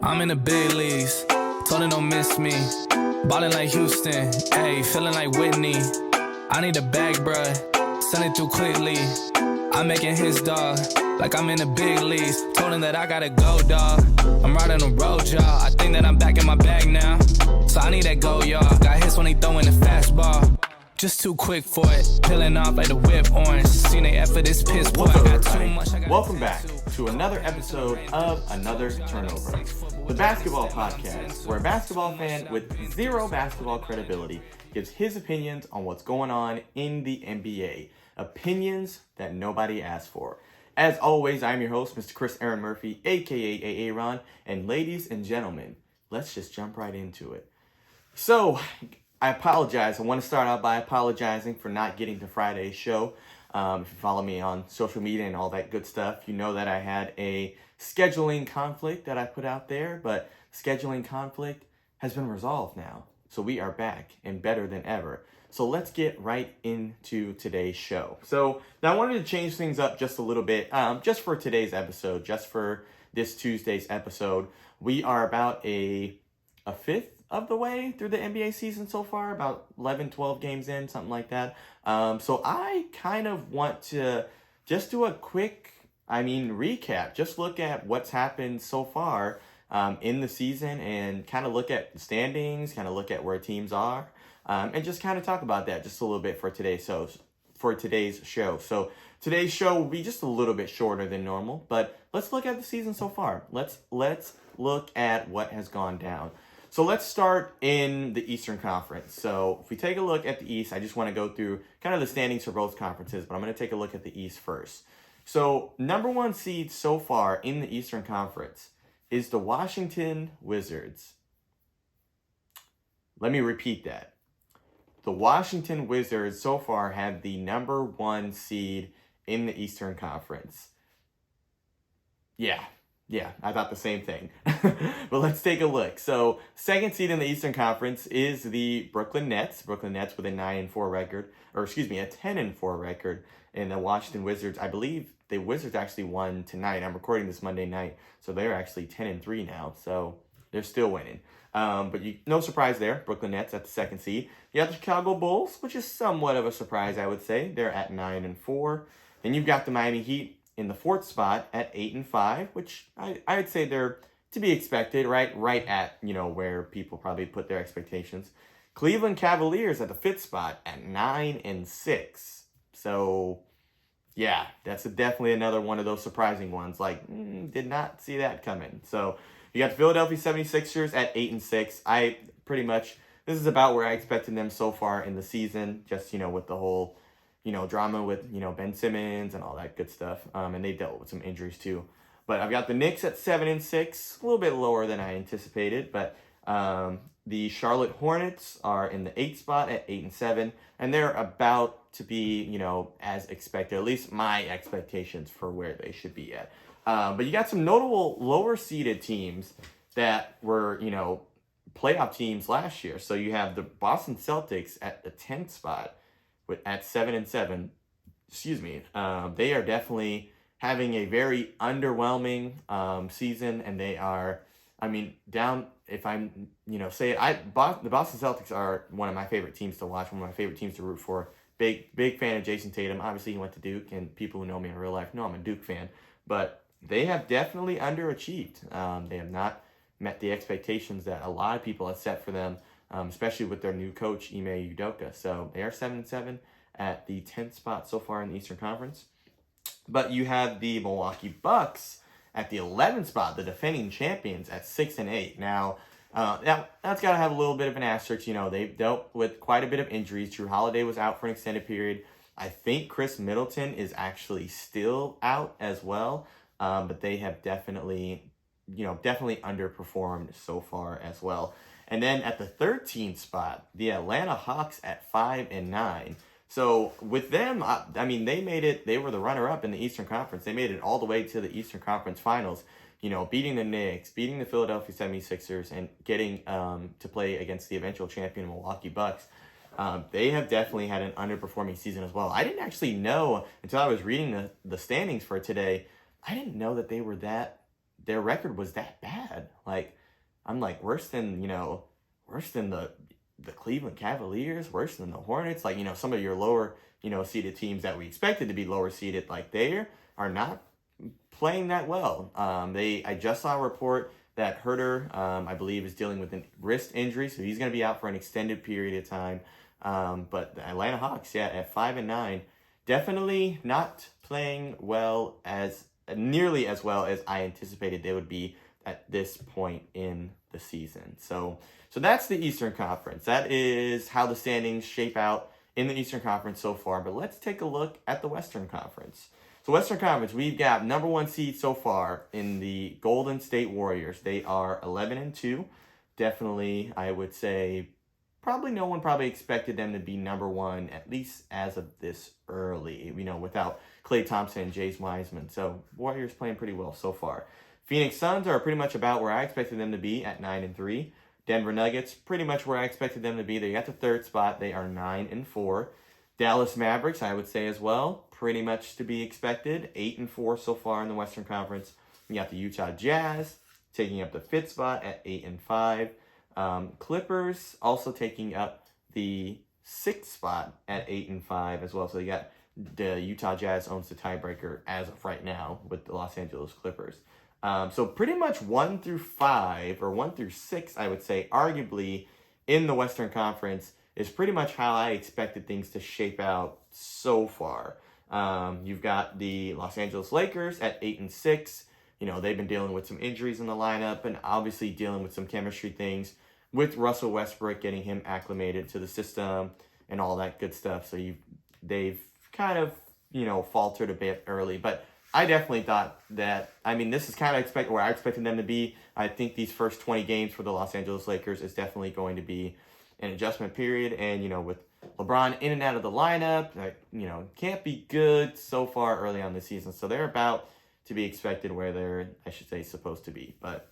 I'm in the big leagues, told them don't miss me. Ballin' like Houston, ayy, feeling like Whitney. I need a bag, bruh, send it through quickly. I'm making his dog, like I'm in the big leagues. Told him that I gotta go, dog. I'm riding the road, y'all. I think that I'm back in my bag now. So I need that go, y'all. Got hits when he throwing the fastball. Just too quick for it, peeling off like the whip orange. Seen they effort this piss poor. I got too much. Welcome back to another episode of Another Turnover, the basketball podcast, where a basketball fan with zero basketball credibility gives his opinions on what's going on in the NBA. Opinions that nobody asked for. As always, I'm your host, Mr. Chris Aaron Murphy, aka AA Ron, and ladies and gentlemen, let's just jump right into it. So, I apologize. I want to start out by apologizing for not getting to Friday's show. If you follow me on social media and all that good stuff, you know that I had a scheduling conflict that I put out there, but scheduling conflict has been resolved now. So we are back and better than ever. So let's get right into today's show. So now I wanted to change things up just a little bit, just for today's episode, just for this Tuesday's episode. We are about a fifth of the way through the NBA season so far, about 11, 12 games in, something like that. So I kind of want to just do a quick, recap. Just look at what's happened so far in the season and kind of look at the standings, kind of look at where teams are, and just kind of talk about that just a little bit for today's show. So today's show will be just a little bit shorter than normal, but let's look at the season so far. Let's look at what has gone down. So let's start in the Eastern Conference. So if we take a look at the East, I just want to go through kind of the standings for both conferences, but I'm going to take a look at the East first. So number one seed so far in the Eastern Conference is the Washington Wizards. Let me repeat that. The Washington Wizards so far have the number one seed in the Eastern Conference. Yeah, I thought the same thing. But let's take a look. So, second seed in the Eastern Conference is the Brooklyn Nets. Brooklyn Nets with a 9-4 record, a 10-4 record. And the Washington Wizards, I believe the Wizards actually won tonight. I'm recording this Monday night, so they're actually 10-3 now. So, they're still winning. But no surprise there. Brooklyn Nets at the second seed. You have the Chicago Bulls, which is somewhat of a surprise, I would say. They're at 9-4. Then you've got the Miami Heat in the fourth spot at 8-5, which I'd say they're to be expected, right at, where people probably put their expectations. Cleveland Cavaliers at the fifth spot at 9-6. So, yeah, that's definitely another one of those surprising ones. Did not see that coming. So, you got the Philadelphia 76ers at 8-6. This is about where I expected them so far in the season, just, with the whole drama with, Ben Simmons and all that good stuff. And they dealt with some injuries too. But I've got the Knicks at 7-6, a little bit lower than I anticipated. But the Charlotte Hornets are in the 8th spot at 8-7. And they're about to be, as expected, at least my expectations for where they should be at. But you got some notable lower seeded teams that were, playoff teams last year. So you have the Boston Celtics at the 10th spot. At 7-7, they are definitely having a very underwhelming season, and they are, down. If I'm, say it, the Boston Celtics are one of my favorite teams to watch, one of my favorite teams to root for. Big fan of Jason Tatum. Obviously, he went to Duke, and people who know me in real life know I'm a Duke fan. But they have definitely underachieved. They have not met the expectations that a lot of people have set for them. Especially with their new coach, Ime Udoka. So they are 7-7 at the 10th spot so far in the Eastern Conference. But you have the Milwaukee Bucks at the 11th spot, the defending champions at 6-8. Now, that's got to have a little bit of an asterisk. They've dealt with quite a bit of injuries. Drew Holiday was out for an extended period. I think Chris Middleton is actually still out as well. But they have definitely underperformed so far as well. And then at the 13th spot, the Atlanta Hawks at 5-9. So with them, they made it. They were the runner-up in the Eastern Conference. They made it all the way to the Eastern Conference Finals. Beating the Knicks, beating the Philadelphia 76ers, and getting to play against the eventual champion Milwaukee Bucks. They have definitely had an underperforming season as well. I didn't actually know until I was reading the standings for today I didn't know that their record was that bad. Like, I'm like, worse than the Cleveland Cavaliers, worse than the Hornets, like, some of your lower, seeded teams that we expected to be lower seeded, like they are not playing that well. I just saw a report that Herder, I believe, is dealing with a wrist injury, so he's going to be out for an extended period of time. But the Atlanta Hawks, yeah, at 5-9, definitely not playing nearly as well as I anticipated they would be at this point in the season. So that's the Eastern Conference. That is how the standings shape out in the Eastern Conference so far. But let's take a look at the Western Conference. So Western Conference, we've got number one seed so far in the Golden State Warriors. They are 11-2. Definitely, I would say, no one expected them to be number one, at least as of this early, without Klay Thompson and James Wiseman. So Warriors playing pretty well so far. Phoenix Suns are pretty much about where I expected them to be at 9-3. Denver Nuggets, pretty much where I expected them to be. They got the third spot. They are 9-4. Dallas Mavericks, I would say as well, pretty much to be expected. 8-4 so far in the Western Conference. We got the Utah Jazz taking up the fifth spot at 8-5. Clippers also taking up the sixth spot at 8-5 as well. So you got the Utah Jazz owns the tiebreaker as of right now with the Los Angeles Clippers. So pretty much 1 through 5 or 1 through 6, I would say, arguably in the Western Conference is pretty much how I expected things to shape out so far. You've got the Los Angeles Lakers at 8-6. They've been dealing with some injuries in the lineup and obviously dealing with some chemistry things with Russell Westbrook, getting him acclimated to the system and all that good stuff. So they've kind of, faltered a bit early, but I definitely thought that, this is kind of where I expected them to be. I think these first 20 games for the Los Angeles Lakers is definitely going to be an adjustment period. And, with LeBron in and out of the lineup, can't be good so far early on the season. So they're about to be expected where they're, I should say, supposed to be. But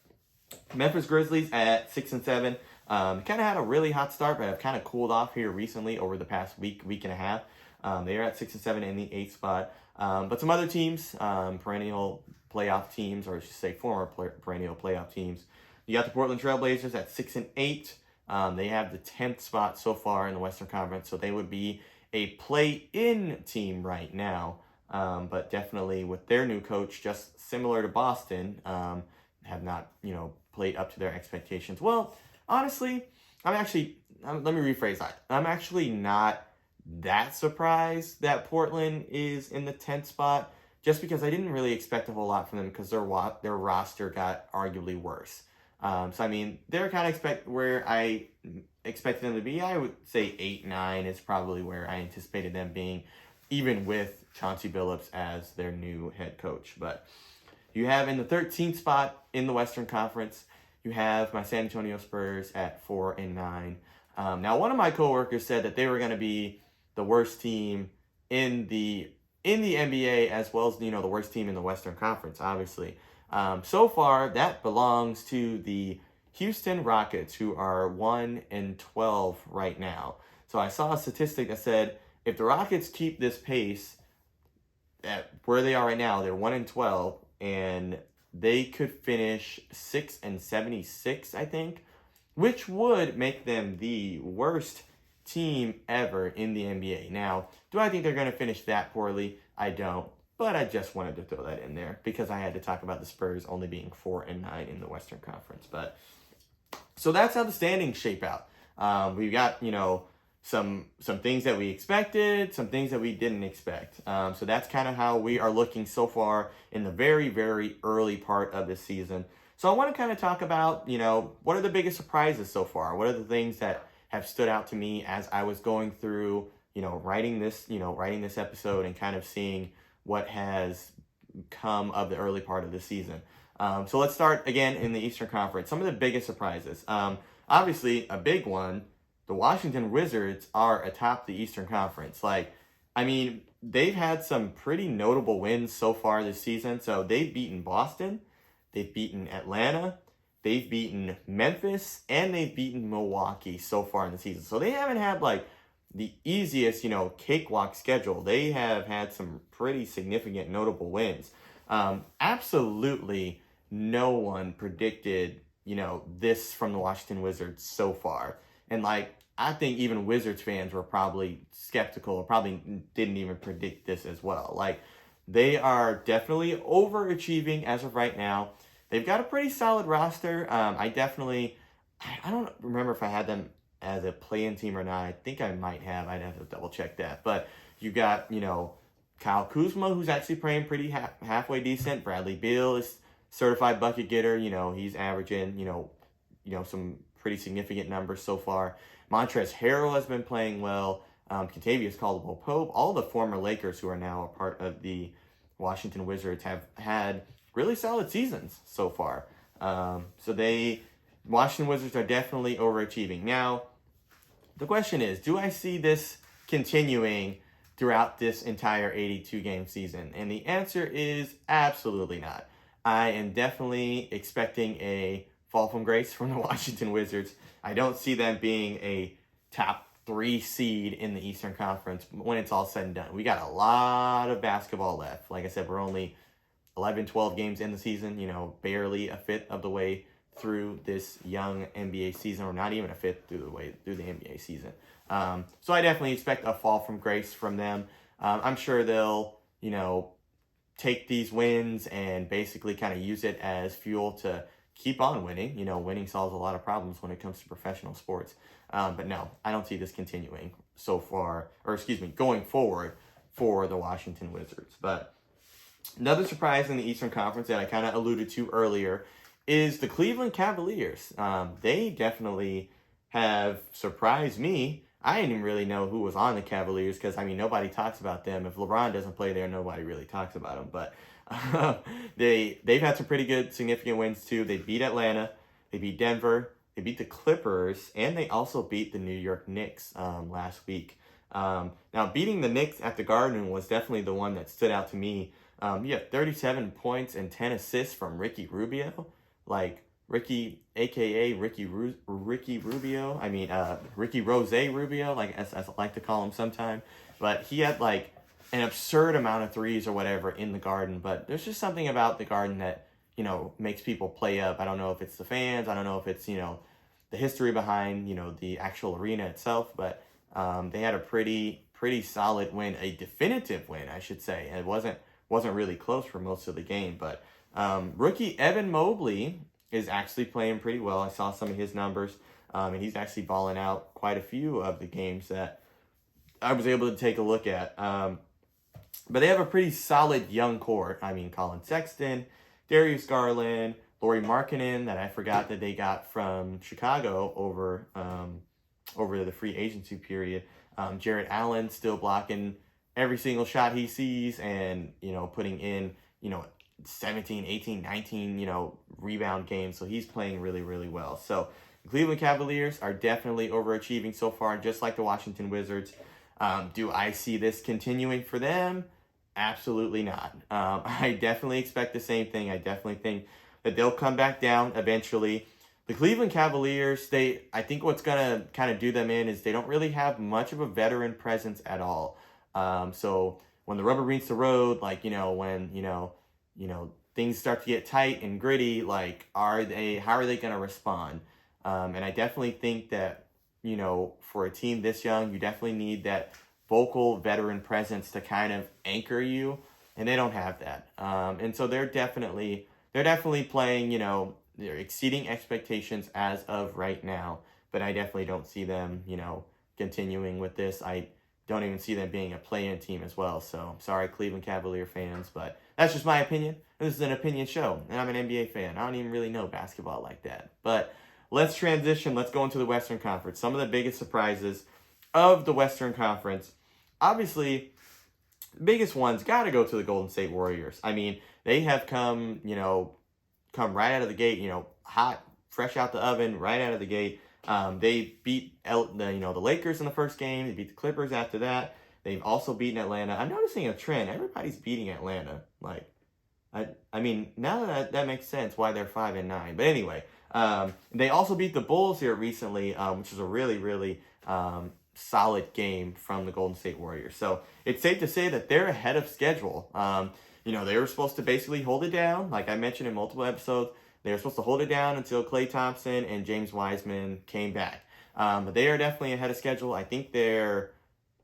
Memphis Grizzlies at 6-7, kind of had a really hot start, but have kind of cooled off here recently over the past week and a half. They are at 6-7 in the 8th spot. But some other teams, perennial playoff teams, or I should say former perennial playoff teams. You got the Portland Trailblazers at 6-8. They have the 10th spot so far in the Western Conference, so they would be a play-in team right now. But definitely with their new coach, just similar to Boston, have not, played up to their expectations. Well, honestly, let me rephrase that. I'm actually not that surprised that Portland is in the 10th spot, just because I didn't really expect a whole lot from them because their roster got arguably worse. They're kind of where I expected them to be. I would say 8-9 is probably where I anticipated them being, even with Chauncey Billups as their new head coach. But you have in the 13th spot in the Western Conference, you have my San Antonio Spurs at 4-9. Now, one of my coworkers said that they were going to be the worst team in the NBA, as well as the worst team in the Western Conference, obviously. So far, that belongs to the Houston Rockets, who are 1-12 right now. So I saw a statistic that said if the Rockets keep this pace at where they are right now, they're 1-12, and they could finish 6-76, I think, which would make them the worst team ever in the NBA. Now, do I think they're going to finish that poorly? I don't. But I just wanted to throw that in there because I had to talk about the Spurs only being 4-9 in the Western Conference. But so that's how the standings shape out. We've got, some things that we expected, some things that we didn't expect. So that's kind of how we are looking so far in the very, very early part of this season. So I want to kind of talk about, what are the biggest surprises so far? What are the things that have stood out to me as I was going through, writing this episode and kind of seeing what has come of the early part of the season. So let's start again in the Eastern Conference. Some of the biggest surprises. Obviously, a big one, the Washington Wizards are atop the Eastern Conference. They've had some pretty notable wins so far this season. So they've beaten Boston, they've beaten Atlanta, they've beaten Memphis, and they've beaten Milwaukee so far in the season. So they haven't had the easiest, cakewalk schedule. They have had some pretty significant notable wins. Absolutely no one predicted, this from the Washington Wizards so far. And like, I think even Wizards fans were probably skeptical or probably didn't even predict this as well. Like, they are definitely overachieving as of right now. They've got a pretty solid roster. I don't remember if I had them as a play-in team or not. I think I might have. I'd have to double check that. But you got, Kyle Kuzma, who's actually playing pretty halfway decent. Bradley Beal is certified bucket getter. He's averaging, some pretty significant numbers so far. Montrezl Harrell has been playing well. Kentavious Caldwell-Pope, all the former Lakers who are now a part of the Washington Wizards have had really solid seasons so far. Washington Wizards are definitely overachieving. Now, the question is, do I see this continuing throughout this entire 82-game season? And the answer is absolutely not. I am definitely expecting a fall from grace from the Washington Wizards. I don't see them being a top 3 seed in the Eastern Conference when it's all said and done. We got a lot of basketball left. Like I said, we're only 11, 12 games in the season, barely a fifth of the way through this young NBA season, or not even a fifth through the NBA season. So I definitely expect a fall from grace from them. I'm sure they'll, take these wins and basically kind of use it as fuel to keep on winning. Winning solves a lot of problems when it comes to professional sports. But no, I don't see this continuing going forward for the Washington Wizards. But another surprise in the Eastern Conference that I kind of alluded to earlier is the Cleveland Cavaliers. They definitely have surprised me. I didn't even really know who was on the Cavaliers because, nobody talks about them. If LeBron doesn't play there, nobody really talks about them. But they've had some pretty good, significant wins too. They beat Atlanta, they beat Denver, they beat the Clippers, and they also beat the New York Knicks last week. Now, beating the Knicks at the Garden was definitely the one that stood out to me. You have 37 points and 10 assists from Ricky Rubio. Like, Ricky, a.k.a. Ricky Rubio. Ricky Rose Rubio, like as I like to call him sometime. But he had, like, an absurd amount of threes or whatever in the Garden. But there's just something about the Garden that, makes people play up. I don't know if it's the fans. I don't know if it's, the history behind, the actual arena itself. But they had a pretty solid win, a definitive win, I should say. And it wasn't really close for most of the game. But rookie Evan Mobley is actually playing pretty well. I saw some of his numbers, and he's actually balling out quite a few of the games that I was able to take a look at. But they have a pretty solid young core. Colin Sexton, Darius Garland, Lauri Markkanen, that I forgot that they got from Chicago over the free agency period. Jarrett Allen still blocking every single shot he sees and, putting in, 17, 18, 19, rebound games. So he's playing really, really well. So the Cleveland Cavaliers are definitely overachieving so far, just like the Washington Wizards. Do I see this continuing for them? Absolutely not. I definitely expect the same thing. I definitely think that they'll come back down eventually. The Cleveland Cavaliers, I think what's going to kind of do them in is they don't really have much of a veteran presence at all. So when the rubber meets the road, like, when, things start to get tight and gritty, like, how are they going to respond? And I definitely think that, for a team this young, you definitely need that vocal veteran presence to kind of anchor you, and they don't have that. And so they're definitely playing, they're exceeding expectations as of right now, but I definitely don't see them, continuing with this. I don't even see them being a play-in team as well. So sorry, Cleveland Cavalier fans, but that's just my opinion. This is an opinion show, and I'm an NBA fan. I don't even really know basketball like that. But let's transition. Let's go into the Western Conference. Some of the biggest surprises of the Western Conference. Obviously, the biggest ones got to go to the Golden State Warriors. They have come right out of the gate, hot, fresh out the oven, right out of the gate. They beat the Lakers in the first game. They beat the Clippers after that. They've also beaten Atlanta. I'm noticing a trend. Everybody's beating Atlanta. Now that makes sense why they're 5-9. But anyway, they also beat the Bulls here recently, which is a really, really solid game from the Golden State Warriors. So it's safe to say that they're ahead of schedule. They were supposed to basically hold it down. Like I mentioned in multiple episodes, they were supposed to hold it down until Klay Thompson and James Wiseman came back. But they are definitely ahead of schedule. I think they're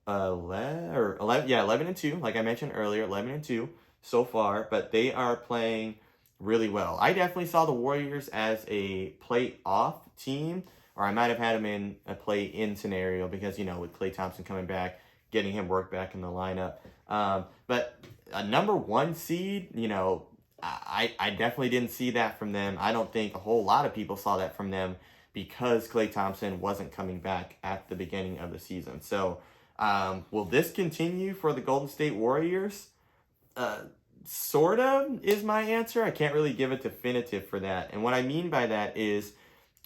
11-2, like I mentioned earlier, 11-2 so far, but they are playing really well. I definitely saw the Warriors as a play-off team, or I might have had them in a play-in scenario because, with Klay Thompson coming back, getting him work back in the lineup. But a number one seed, I definitely didn't see that from them. I don't think a whole lot of people saw that from them because Klay Thompson wasn't coming back at the beginning of the season. So, will this continue for the Golden State Warriors? Sort of is my answer. I can't really give a definitive for that. And what I mean by that is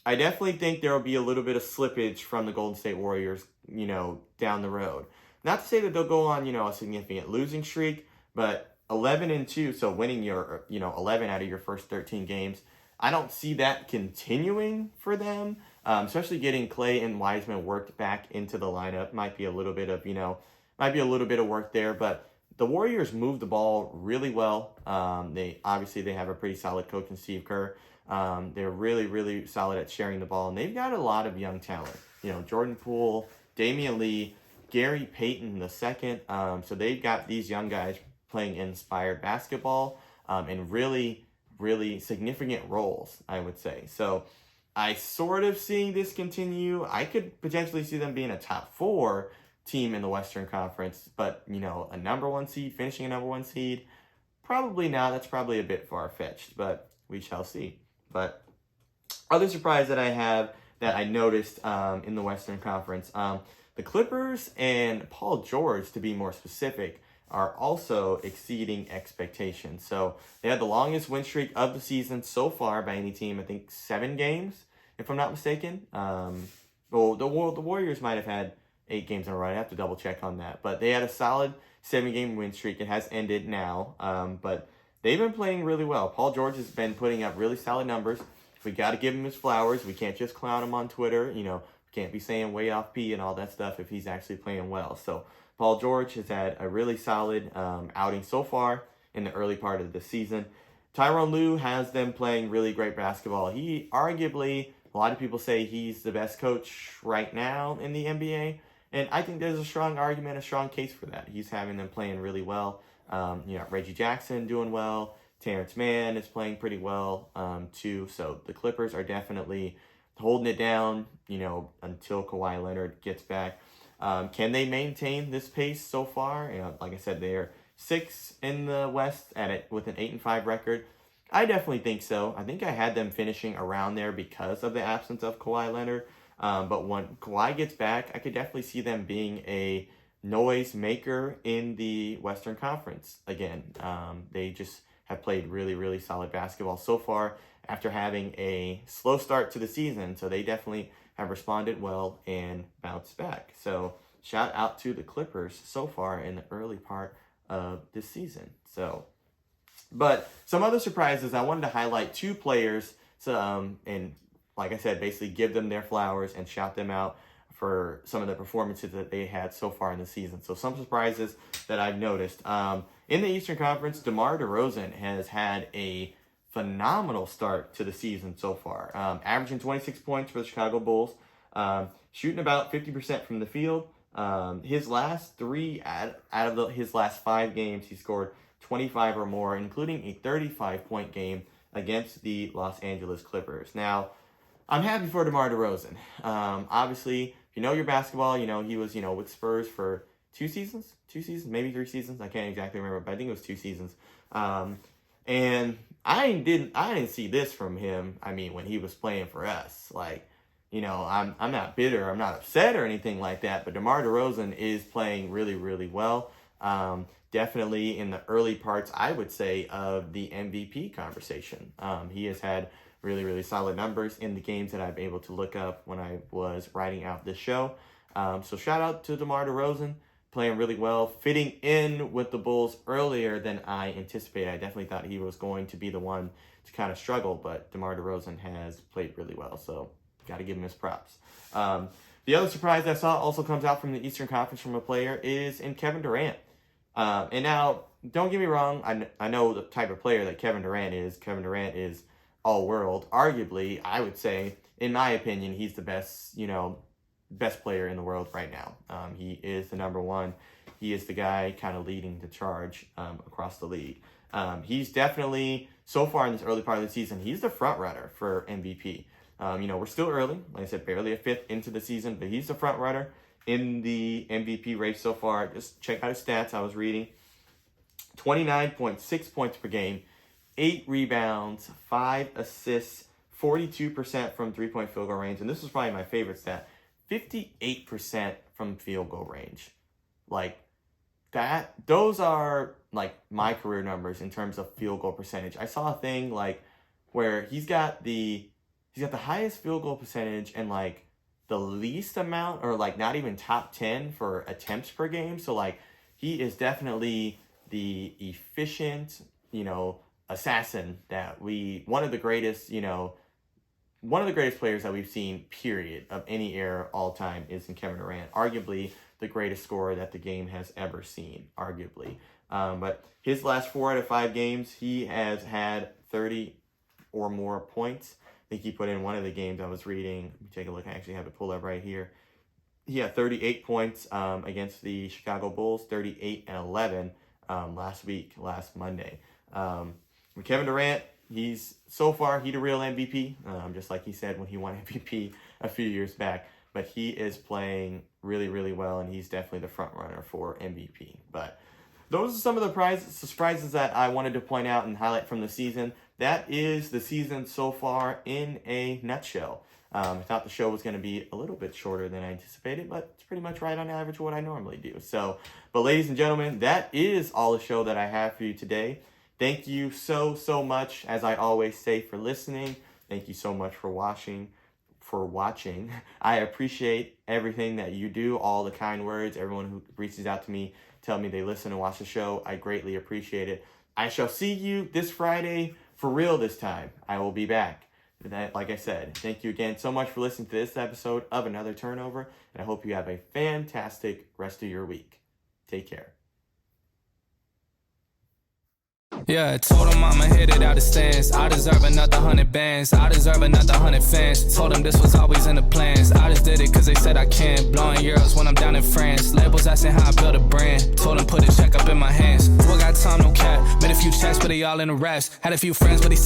I definitely think there will be a little bit of slippage from the Golden State Warriors, down the road. Not to say that they'll go on, a significant losing streak, but 11-2, so winning your, 11 out of your first 13 games, I don't see that continuing for them. Especially getting Klay and Wiseman worked back into the lineup might be a little bit of work there. But the Warriors move the ball really well. They have a pretty solid coach in Steve Kerr. They're really, really solid at sharing the ball, and they've got a lot of young talent. Jordan Poole, Damian Lee, Gary Payton II. So they've got these young guys playing inspired basketball in really, really significant roles, I would say. So I sort of seeing this continue. I could potentially see them being a top 4 team in the Western Conference, but, a number 1 seed, finishing a number 1 seed, probably not. That's probably a bit far-fetched, but we shall see. But other surprise that I have that I noticed in the Western Conference, the Clippers and Paul George, to be more specific, are also exceeding expectations. So they had the longest win streak of the season so far by any team. I think 7 games, if I'm not mistaken. The Warriors might have had 8 games in a row. I have to double check on that. But they had a solid 7-game win streak. It has ended now. But they've been playing really well. Paul George has been putting up really solid numbers. We got to give him his flowers. We can't just clown him on Twitter. We can't be saying way off P and all that stuff if he's actually playing well. So Paul George has had a really solid outing so far in the early part of the season. Tyronn Lue has them playing really great basketball. He arguably, a lot of people say he's the best coach right now in the NBA. And I think there's a strong argument, a strong case for that. He's having them playing really well. Reggie Jackson doing well. Terrence Mann is playing pretty well too. So the Clippers are definitely holding it down, until Kawhi Leonard gets back. Can they maintain this pace so far? Like I said, they are 6th in the West with an 8-5 record. I definitely think so. I think I had them finishing around there because of the absence of Kawhi Leonard. But when Kawhi gets back, I could definitely see them being a noise maker in the Western Conference again. They just have played really, really solid basketball so far after having a slow start to the season. So they definitely have responded well and bounced back. So shout out to the Clippers so far in the early part of this season. But some other surprises, I wanted to highlight 2 players, and like I said, basically give them their flowers and shout them out for some of the performances that they had so far in the season. So some surprises that I've noticed. In the Eastern Conference, DeMar DeRozan has had a phenomenal start to the season so far. Averaging 26 points for the Chicago Bulls, shooting about 50% from the field. His last 3 out of his last 5 games, he scored 25 or more, including a 35-point game against the Los Angeles Clippers. Now, I'm happy for DeMar DeRozan. Obviously, if you know your basketball, he was, with Spurs for 2 seasons, maybe 3 seasons. I can't exactly remember, but I think it was 2 seasons. And I didn't see this from him. I mean, when he was playing for us, I'm not bitter, I'm not upset or anything like that. But DeMar DeRozan is playing really, really well. Definitely in the early parts, I would say, of the MVP conversation. He has had really, really solid numbers in the games that I've been able to look up when I was writing out this show. So shout out to DeMar DeRozan, playing really well, fitting in with the Bulls earlier than I anticipated. I definitely thought he was going to be the one to kind of struggle, but DeMar DeRozan has played really well, so got to give him his props. The other surprise I saw also comes out from the Eastern Conference from a player is in Kevin Durant. And now, don't get me wrong. I know the type of player that Kevin Durant is. Kevin Durant is all world. Arguably, I would say, in my opinion, he's the best, best player in the world right now. He is the number one. He is the guy kind of leading the charge across the league. He's definitely, so far in this early part of the season, he's the front runner for MVP. We're still early. Like I said, barely a fifth into the season, but he's the front runner in the MVP race so far. Just check out his stats. I was reading 29.6 points per game, 8 rebounds, 5 assists, 42% from three-point field goal range. And this is probably my favorite stat, 58% from field goal range. Like that, those are like my career numbers in terms of field goal percentage. I saw a thing like where he's got the highest field goal percentage and like the least amount, or like not even top 10 for attempts per game. So like he is definitely the efficient, assassin that one of the greatest players that we've seen, period, of any era all time is in Kevin Durant. Arguably the greatest scorer that the game has ever seen, arguably. But his last 4 out of 5 games, he has had 30 or more points. I think he put in one of the games I was reading. Let me take a look. I actually have it pulled up right here. He had 38 points against the Chicago Bulls, 38 and 11 last Monday. Kevin Durant, he's the real MVP, just like he said when he won MVP a few years back. But he is playing really, really well, and he's definitely the front runner for MVP. But those are some of the surprises that I wanted to point out and highlight from the season. That is the season so far in a nutshell. I thought the show was going to be a little bit shorter than I anticipated, but it's pretty much right on average what I normally do. But ladies and gentlemen, that is all the show that I have for you today. Thank you so much, as I always say, for listening. Thank you so much for watching. I appreciate everything that you do, all the kind words, everyone who reaches out to me, tell me they listen and watch the show. I greatly appreciate it. I shall see you this Friday for real this time. I will be back. Like I said, thank you again so much for listening to this episode of Another Turnover, and I hope you have a fantastic rest of your week. Take care. Yeah, I told him I'ma hit it out the stands. I deserve another 100 bands. I deserve another 100 fans. Told them this was always in the plans. I just did it cause they said I can. Blowing euros when I'm down in France. Labels asking how I build a brand. Told them put a check up in my hands. Still got time, no cap. Made a few checks, but they all in the raps. Had a few friends, but they